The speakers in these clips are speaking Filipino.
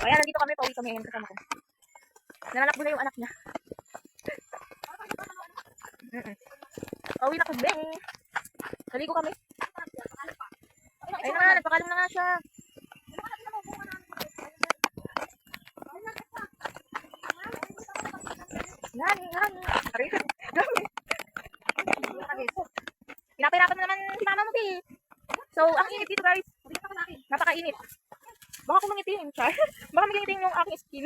Ayan, nandito kami, pauwi kami. Ayan, kasama ko. Nanalakbo na yung anak niya. Pauwi na kami. Naligo kami. Ayun na, nagpakalong na nga siya. Yan. Pinapahirapan mo naman si mama mo, Pi. So, ang init dito, guys. Napakainit. Baka kung mangitim, char. Baka magitim yung aking skin.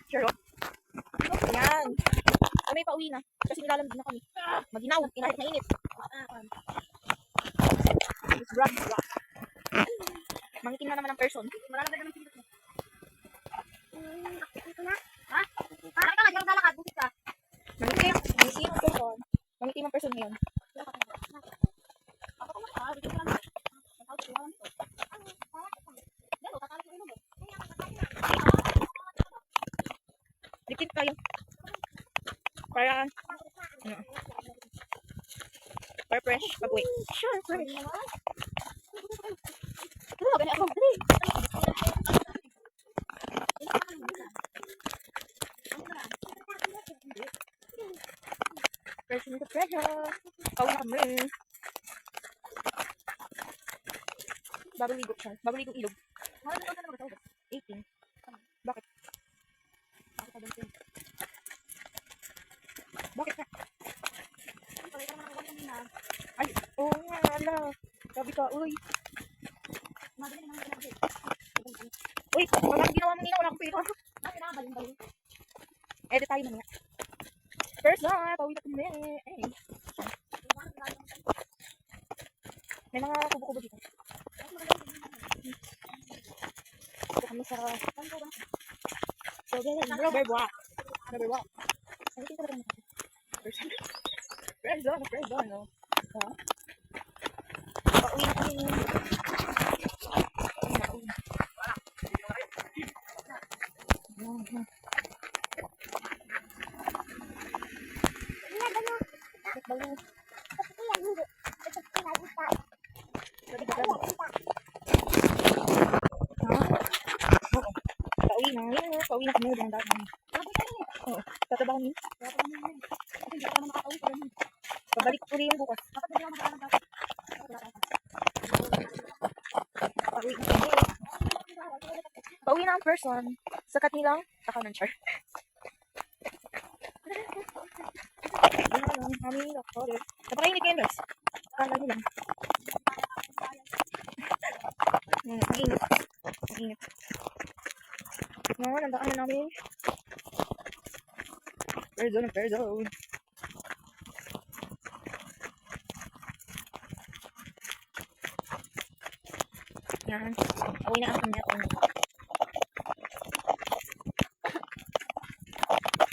Charot. Yan. Kami pauwi na. Kasi nilalamig na kami. Maginaw. Inahit na init. Rock. Mangitim na naman ang person. Malalagay naman sila. Ha? Bakit ka nga? Diyan lalakad. Bukit ka. Mangitim ang person. Mangitim ang person ngayon. Dikit kayo. Para fresh pag-uwi. Sure, fresh. Ganyan ako. Fresh in the treasure. Pauwi na kami. Babaligo siya. Babaligo ilog. 18. Bakit? Bakit ka? Ay, oo nga, ala. Sabi ka, uy. Uy, wala ginawa mo nila, wala akong pera. Edit tayo mamaya. First na, pauwi na kami. May mga kubo-kubo dito. Ito kami sa rubber walk. Sabihin ko na rin. Fresh zone, no? Pauwi na kami. Pauwi na kami. Oo, tatabahan niyo. Pabalik ko rin yung bukas. Pauwi na ang person. Sakat nilang takaw ng char. Napakainit ngayon, guys. Kala nyo lang. Ang init. Nandaan na namin. Fair zone. Yan. Pauwi na ang kanya.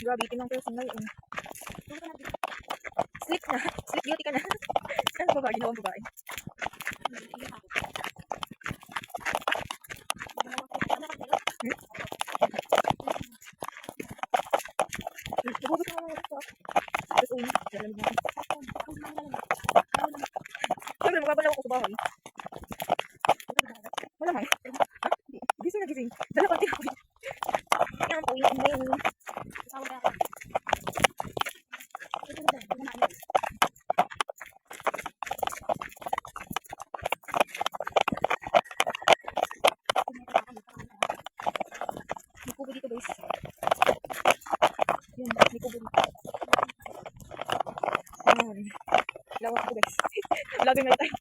Grabe, itinong person ngayon. Sweet beauty ka na. Ano ba ba? Ginawang babae. Nagubot ka naman ito. Tapos uwi na. Sabi na magabalaw ako sa bahay. Wala nga. Gising. Dala konti ako. Yan, pauwi na kami. May kubo dito, guys. Yan, may kubo dito. Lawak ko, guys. Vlogger na tayo.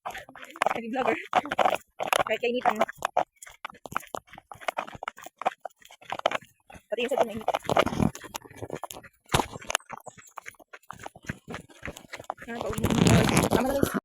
Naging vlogger. Kahit kainitan. Pati yung sa tinay.